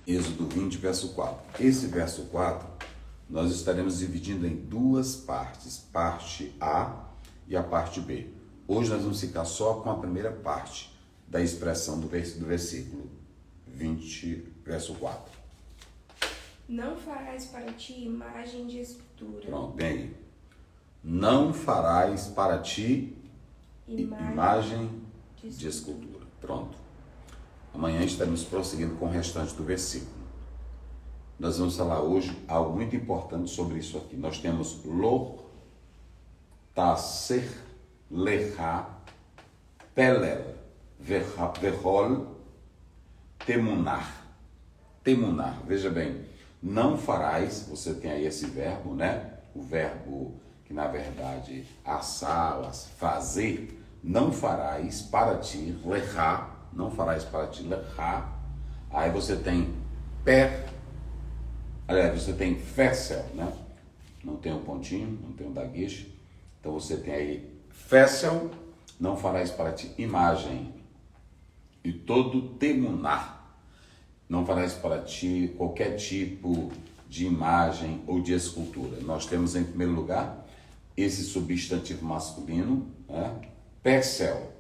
Êxodo 20, verso 4. Esse verso 4, nós estaremos dividindo em duas partes, parte A e a parte B. Hoje nós vamos ficar só com a primeira parte da expressão do versículo 20, verso 4. Não farás para ti imagem de escultura. Pronto, bem aí. Não farás para ti imagem de escultura. Pronto. Amanhã estaremos prosseguindo com o restante do versículo. Nós vamos falar hoje algo muito importante sobre isso aqui. Nós temos lo, taser, lecha, pelel, verhol, temunar. Temunar, veja bem, não farás, você tem aí esse verbo, né? O verbo que na verdade assar, fazer, não farás para ti, lecha, não farás para ti, lecha. Aí você tem aliás, você tem fessel, né? Não tem um pontinho, não tem um dagueche. Então você tem aí fessel, não farás para ti imagem. E todo temunar, não farás para ti qualquer tipo de imagem ou de escultura. Nós temos em primeiro lugar esse substantivo masculino, né? Pessel,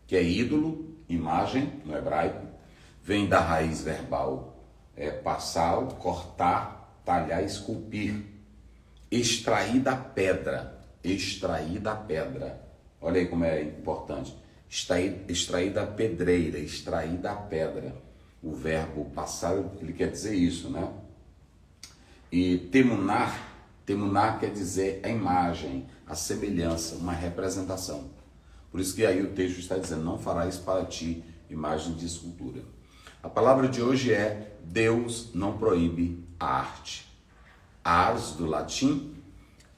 que é ídolo, imagem no hebraico, vem da raiz verbal passal, cortar, talhar, esculpir, extrair da pedra, olha aí como é importante, extrair da pedreira, extrair da pedra, o verbo passar, ele quer dizer isso, né? E temunar quer dizer a imagem, a semelhança, uma representação. Por isso que aí o texto está dizendo, não farás para ti imagem de escultura. A palavra de hoje é, Deus não proíbe a arte. Ars, do latim,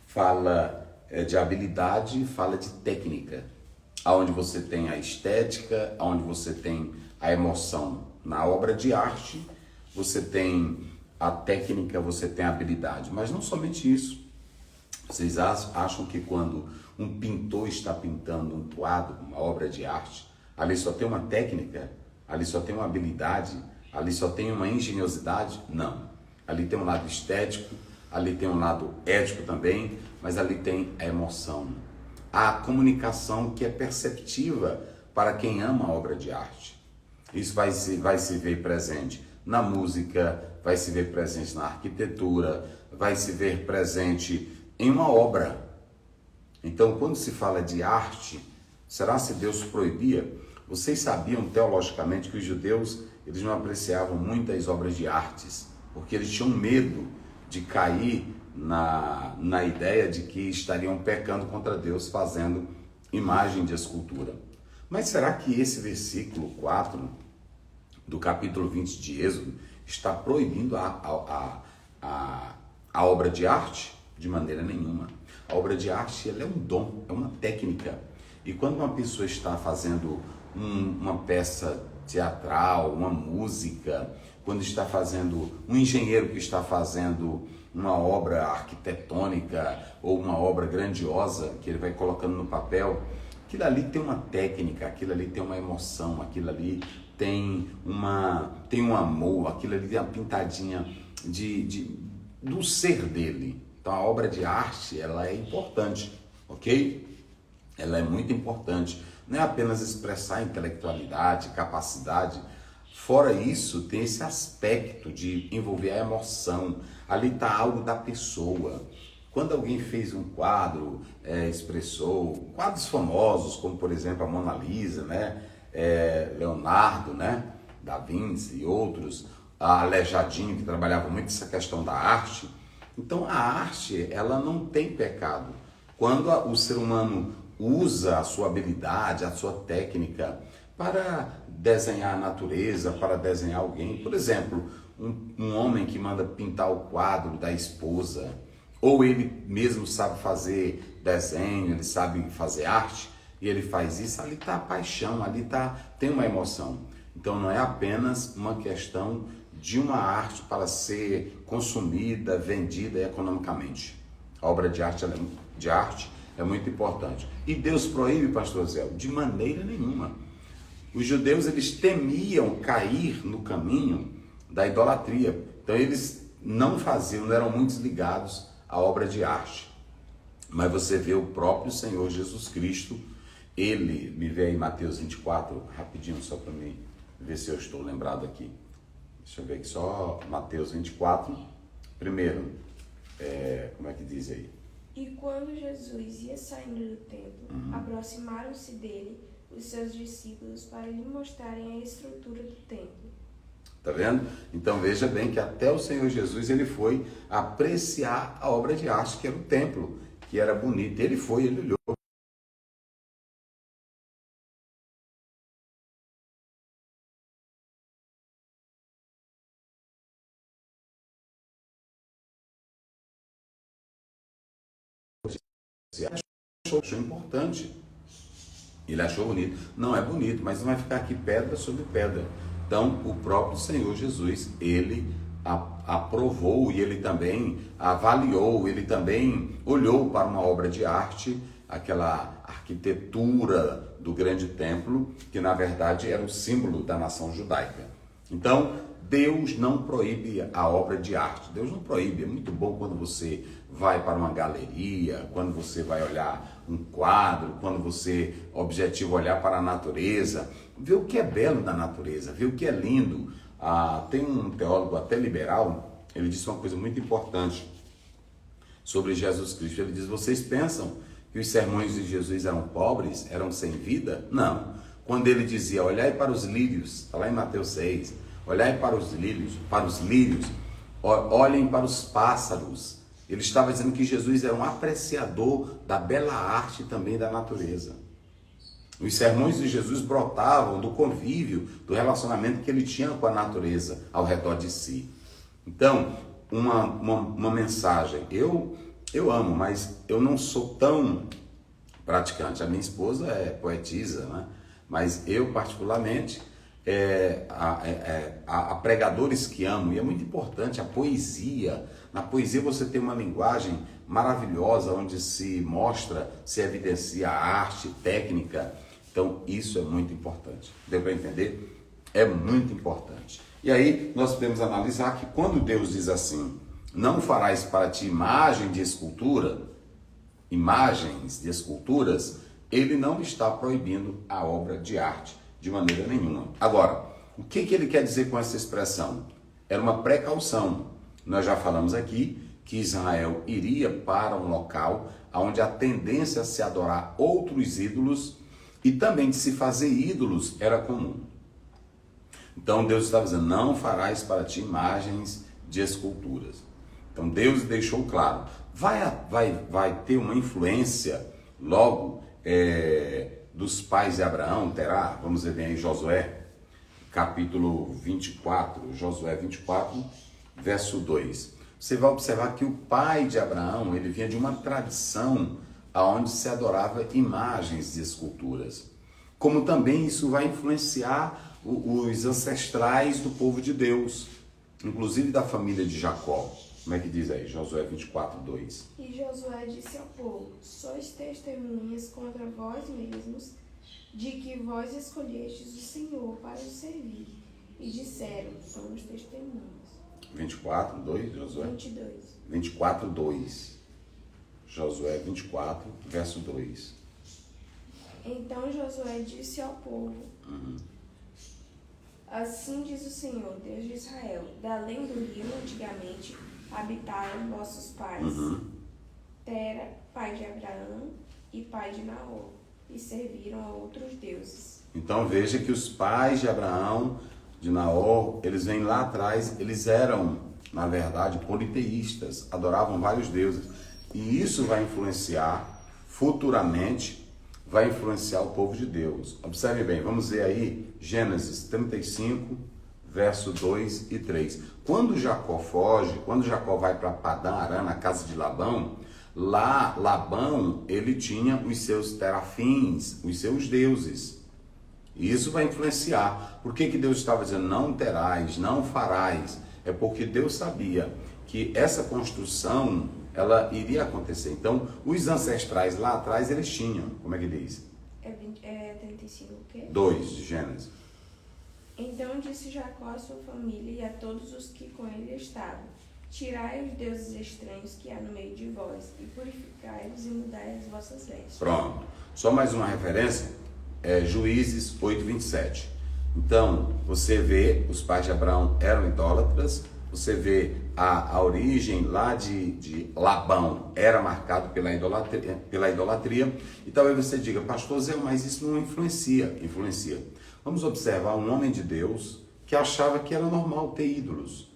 fala de habilidade, fala de técnica. Onde você tem a estética, onde você tem a emoção. Na obra de arte, você tem a técnica, você tem a habilidade. Mas não somente isso. Vocês acham que quando um pintor está pintando um quadro, uma obra de arte, ali só tem uma técnica, ali só tem uma habilidade, ali só tem uma engenhosidade? Não. Ali tem um lado estético, ali tem um lado ético também, mas ali tem a emoção. A comunicação que é perceptiva para quem ama a obra de arte. Isso vai se ver presente na música, vai se ver presente na arquitetura, vai se ver presente em uma obra. Então, quando se fala de arte, será se Deus proibia? Vocês sabiam teologicamente que os judeus eles não apreciavam muitas obras de artes, porque eles tinham medo de cair na ideia de que estariam pecando contra Deus fazendo imagem de escultura. Mas será que esse versículo 4 do capítulo 20 de Êxodo está proibindo a obra de arte? De maneira nenhuma. A obra de arte ela é um dom, é uma técnica. E quando uma pessoa está fazendo uma peça teatral, uma música, quando está fazendo, um engenheiro que está fazendo uma obra arquitetônica ou uma obra grandiosa, que ele vai colocando no papel, aquilo ali tem uma técnica, aquilo ali tem uma emoção, aquilo ali tem um amor, aquilo ali tem uma pintadinha do ser dele. Então a obra de arte, ela é importante, ok? Ela é muito importante. Não é apenas expressar intelectualidade, capacidade. Fora isso, tem esse aspecto de envolver a emoção. Ali está algo da pessoa. Quando alguém fez um quadro, expressou quadros famosos, como por exemplo a Mona Lisa, né? Leonardo, né? Da Vinci e outros, a Aleijadinho, que trabalhava muito essa questão da arte. Então a arte, ela não tem pecado. Quando o ser humano usa a sua habilidade, a sua técnica para desenhar a natureza, para desenhar alguém. Por exemplo, um homem que manda pintar o quadro da esposa, ou ele mesmo sabe fazer desenho, ele sabe fazer arte, e ele faz isso, ali está a paixão, tem uma emoção. Então não é apenas uma questão de uma arte para ser consumida, vendida economicamente. A obra de arte é muito importante. E Deus proíbe, pastor Zé? De maneira nenhuma. Os judeus, eles temiam cair no caminho da idolatria. Então eles não faziam, não eram muito ligados à obra de arte. Mas você vê o próprio Senhor Jesus Cristo, ele, me vê aí Mateus 24, rapidinho, só para mim ver se eu estou lembrado aqui. Deixa eu ver aqui só Mateus 24, primeiro, como é que diz aí? E quando Jesus ia saindo do templo, aproximaram-se dele os seus discípulos para lhe mostrarem a estrutura do templo. Tá vendo? Então veja bem que até o Senhor Jesus ele foi apreciar a obra de arte que era o templo, que era bonito. Ele foi, ele olhou. Achou importante. Ele achou bonito. Não é bonito, mas não vai ficar aqui pedra sobre pedra. Então, o próprio Senhor Jesus, ele aprovou e ele também avaliou, ele também olhou para uma obra de arte, aquela arquitetura do grande templo, que na verdade era o símbolo da nação judaica. Então, Deus não proíbe a obra de arte. Deus não proíbe. É muito bom quando você vai para uma galeria, quando você vai olhar um quadro, quando você objetiva olhar para a natureza, ver o que é belo na natureza, ver o que é lindo. Tem um teólogo até liberal, ele disse uma coisa muito importante sobre Jesus Cristo. Ele diz: vocês pensam que os sermões de Jesus eram pobres, eram sem vida? Não. Quando ele dizia, olhai para os lírios, está lá em Mateus 6, olhai para os lírios, olhem para os pássaros. Ele estava dizendo que Jesus era um apreciador da bela arte e também da natureza. Os sermões de Jesus brotavam do convívio, do relacionamento que ele tinha com a natureza ao redor de si. Então, uma mensagem, eu amo, mas eu não sou tão praticante. A minha esposa é poetisa, né? Mas eu particularmente, há pregadores que amo, e é muito importante a poesia. Na poesia você tem uma linguagem maravilhosa, onde se mostra, se evidencia a arte, técnica. Então isso é muito importante. Deu para entender? É muito importante. E aí nós podemos analisar que quando Deus diz assim, não farás para ti imagens de esculturas, ele não está proibindo a obra de arte de maneira nenhuma. Agora, o que ele quer dizer com essa expressão? Era uma precaução. Nós já falamos aqui que Israel iria para um local onde a tendência a se adorar outros ídolos e também de se fazer ídolos era comum. Então Deus estava dizendo, não farás para ti imagens de esculturas. Então Deus deixou claro, vai ter uma influência logo dos pais de Abraão, terá, vamos ver bem aí Josué, capítulo 24, Josué 24, verso 2. Você vai observar que o pai de Abraão, ele vinha de uma tradição onde se adorava imagens de esculturas. Como também isso vai influenciar os ancestrais do povo de Deus, inclusive da família de Jacó. Como é que diz aí? Josué 24, 2. E Josué disse ao povo, sois testemunhas contra vós mesmos, de que vós escolhestes o Senhor para o servir. E disseram, somos testemunhas. 24, 2, Josué? 22. 24, 2. Josué 24, verso 2. Então Josué disse ao povo, assim diz o Senhor, Deus de Israel, da além do rio antigamente habitaram vossos pais, Tera, pai de Abraão e pai de Naor, e serviram a outros deuses. Então veja que os pais de Abraão, de Naor, eles vêm lá atrás, eles eram, na verdade, politeístas, adoravam vários deuses. E isso vai influenciar, futuramente, vai influenciar o povo de Deus. Observe bem, vamos ver aí Gênesis 35, verso 2 e 3. Quando Jacó foge, quando Jacó vai para Padã Arã, na casa de Labão, lá Labão, ele tinha os seus terafins, os seus deuses. E isso vai influenciar. Por que Deus estava dizendo, não terás, não farás? É porque Deus sabia que essa construção, ela iria acontecer. Então, os ancestrais lá atrás, eles tinham, como é que diz? 35 o quê? 2 de Gênesis. Então disse Jacó à sua família e a todos os que com ele estavam: tirai os deuses estranhos que há no meio de vós, e purificai-os e mudai as vossas vestes. Pronto. Só mais uma referência, Juízes 8:27. Então, você vê, os pais de Abraão eram idólatras, você vê a origem lá de Labão era marcado pela idolatria, e talvez você diga, pastor Zé, mas isso não influencia. Influencia. Vamos observar um homem de Deus que achava que era normal ter ídolos.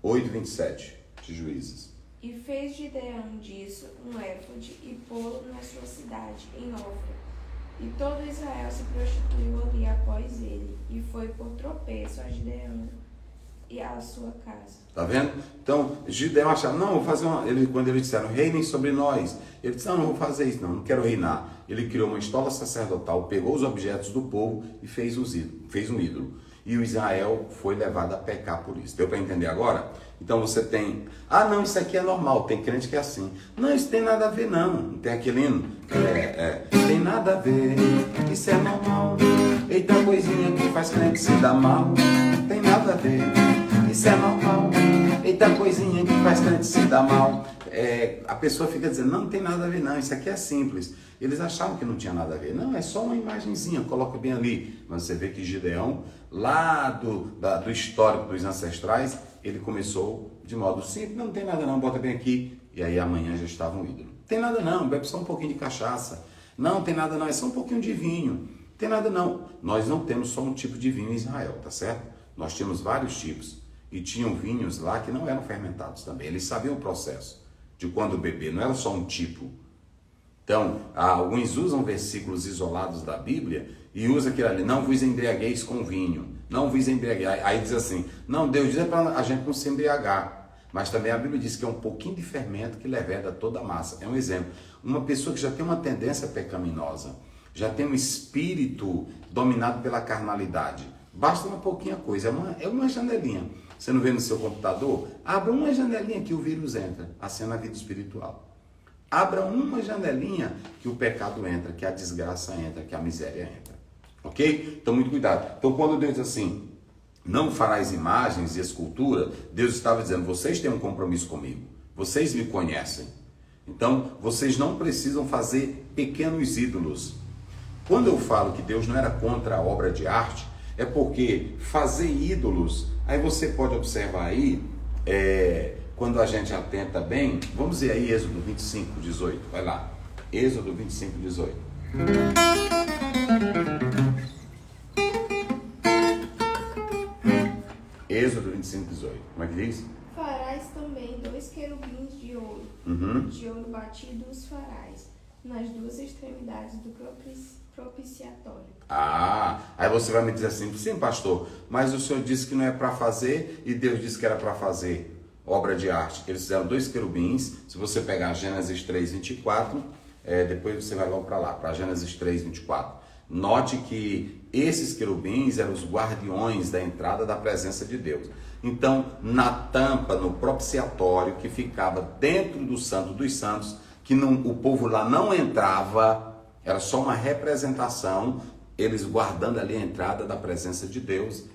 8:27 de Juízes. E fez Gideão disso um éfode e pô-lo na sua cidade, em Ofra. E todo Israel se prostituiu ali após ele, e foi por tropeço a Gideão e a sua casa. Tá vendo? Então, Gideão achava, não, vou fazer quando eles disseram, reinem sobre nós, ele disse, não vou fazer isso, não quero reinar. Ele criou uma estola sacerdotal, pegou os objetos do povo e fez um ídolo. E o Israel foi levado a pecar por isso. Deu para entender agora? Então você tem, não, isso aqui é normal, tem crente que é assim. Não, isso tem nada a ver não. Não tem aquele hino? Tem nada a ver, isso é normal. Eita coisinha que faz crente se dar mal. Tem nada a ver, isso é normal. Eita coisinha que faz crente se dar mal. A pessoa fica dizendo, não tem nada a ver não, isso aqui é simples. Eles achavam que não tinha nada a ver. Não, é só uma imagenzinha, coloca bem ali. Mas você vê que Gideão, lá do histórico dos ancestrais, ele começou de modo simples, não tem nada não, bota bem aqui. E aí amanhã já estava um ídolo. Tem nada não, bebe só um pouquinho de cachaça. Não, tem nada não, é só um pouquinho de vinho. Tem nada não. Nós não temos só um tipo de vinho em Israel, tá certo? Nós tínhamos vários tipos. E tinham vinhos lá que não eram fermentados também. Eles sabiam o processo de quando beber, não era só um tipo. Então, alguns usam versículos isolados da Bíblia e usam aquilo ali, não vos embriagueis com vinho, não vos embriagueis. Aí diz assim, não, Deus diz para a gente não se embriagar, mas também a Bíblia diz que é um pouquinho de fermento que leveda toda a massa. É um exemplo. Uma pessoa que já tem uma tendência pecaminosa, já tem um espírito dominado pela carnalidade, basta uma pouquinha coisa, é uma janelinha. Você não vê no seu computador? Abra uma janelinha que o vírus entra, assim é na vida espiritual. Abra uma janelinha que o pecado entra, que a desgraça entra, que a miséria entra. Ok? Então, muito cuidado. Então, quando Deus diz assim, não farás imagens e escultura, Deus estava dizendo, vocês têm um compromisso comigo. Vocês me conhecem. Então, vocês não precisam fazer pequenos ídolos. Quando eu falo que Deus não era contra a obra de arte, é porque fazer ídolos, aí você pode observar aí, quando a gente atenta bem, vamos ver aí Êxodo 25:18, vai lá, Êxodo 25:18. Êxodo 25:18, como é que diz? Farás também 2 querubins de ouro, de ouro batido os farás, nas 2 extremidades do propiciatório. Aí você vai me dizer assim, sim pastor, mas o senhor disse que não é para fazer e Deus disse que era para fazer. Obra de arte, eles fizeram 2 querubins. Se você pegar Gênesis 3:24, depois você vai logo para lá, para Gênesis 3:24. Note que esses querubins eram os guardiões da entrada da presença de Deus. Então, na tampa, no propiciatório, que ficava dentro do Santo dos Santos, que o povo lá não entrava, era só uma representação, eles guardando ali a entrada da presença de Deus,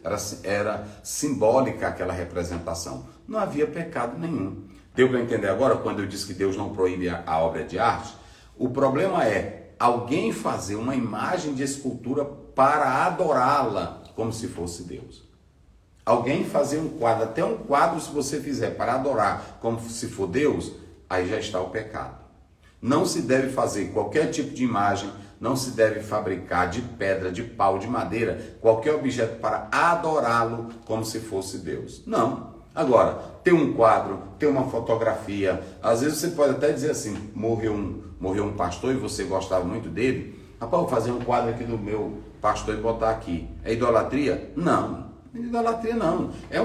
era simbólica aquela representação. Não havia pecado nenhum. Deu para entender agora quando eu disse que Deus não proíbe a obra de arte? O problema é alguém fazer uma imagem de escultura para adorá-la como se fosse Deus. Alguém fazer um quadro, até um quadro se você fizer para adorar como se for Deus, aí já está o pecado. Não se deve fazer qualquer tipo de imagem, não se deve fabricar de pedra, de pau, de madeira, qualquer objeto para adorá-lo como se fosse Deus. Não. Agora, ter um quadro, ter uma fotografia, às vezes você pode até dizer assim, morreu um pastor e você gostava muito dele, rapaz, vou fazer um quadro aqui do meu pastor e botar aqui. É idolatria? Não. Idolatria não. É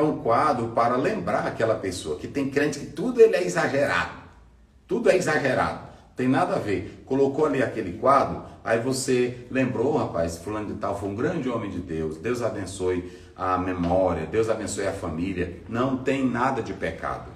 um quadro para lembrar aquela pessoa, que tem crente que tudo ele é exagerado. Tudo é exagerado. Tem nada a ver. Colocou ali aquele quadro, aí você lembrou, rapaz, fulano de tal foi um grande homem de Deus. Deus abençoe a memória, Deus abençoe a família. Não tem nada de pecado.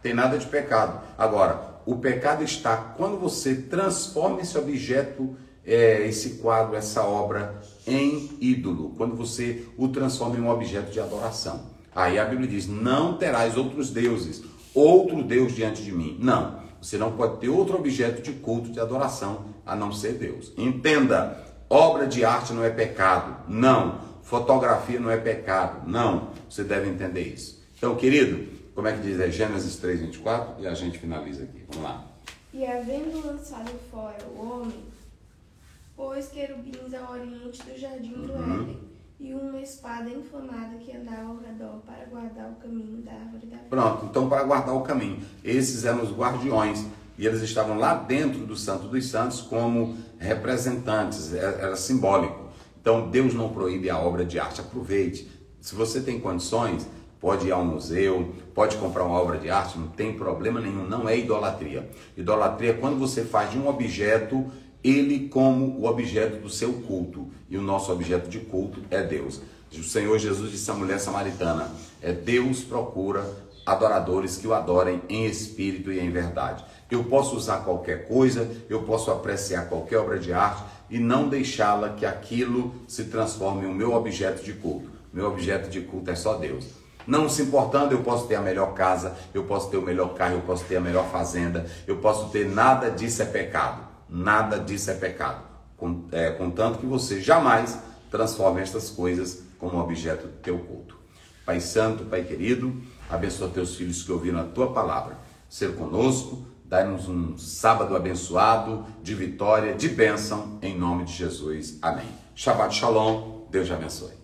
Tem nada de pecado. Agora, o pecado está quando você transforma esse objeto esse quadro, essa obra em ídolo, quando você o transforma em um objeto de adoração. Aí a Bíblia diz, não terás outros deuses, outro Deus diante de mim. Não, você não pode ter outro objeto de culto, de adoração, a não ser Deus. Entenda, obra de arte não é pecado, não. Fotografia não é pecado, não. Você deve entender isso. Então, querido, como é que diz? É Gênesis 3:24 e a gente finaliza aqui. Vamos lá. E havendo lançado fora o homem, pôs querubins ao oriente do jardim do Éden, e uma espada inflamada que andava ao redor para guardar o caminho da árvore da vida. Pronto, então para guardar o caminho. Esses eram os guardiões, e eles estavam lá dentro do Santo dos Santos como representantes, era simbólico. Então Deus não proíbe a obra de arte, aproveite. Se você tem condições, pode ir ao museu, pode comprar uma obra de arte, não tem problema nenhum, não é idolatria. Idolatria é quando você faz de um objeto ele como o objeto do seu culto, e o nosso objeto de culto é Deus. O Senhor Jesus disse à mulher samaritana, Deus procura adoradores que o adorem em espírito e em verdade. Eu posso usar qualquer coisa, eu posso apreciar qualquer obra de arte e não deixá-la que aquilo se transforme em um meu objeto de culto. Meu objeto de culto é só Deus. Não se importando, eu posso ter a melhor casa, eu posso ter o melhor carro, eu posso ter a melhor fazenda, eu posso ter, nada disso é pecado. Nada disso é pecado, contanto que você jamais transforme estas coisas como objeto do teu culto. Pai Santo, Pai querido, abençoa teus filhos que ouviram a tua palavra. Ser conosco, dai-nos um sábado abençoado, de vitória, de bênção, em nome de Jesus. Amém. Shabbat Shalom, Deus te abençoe.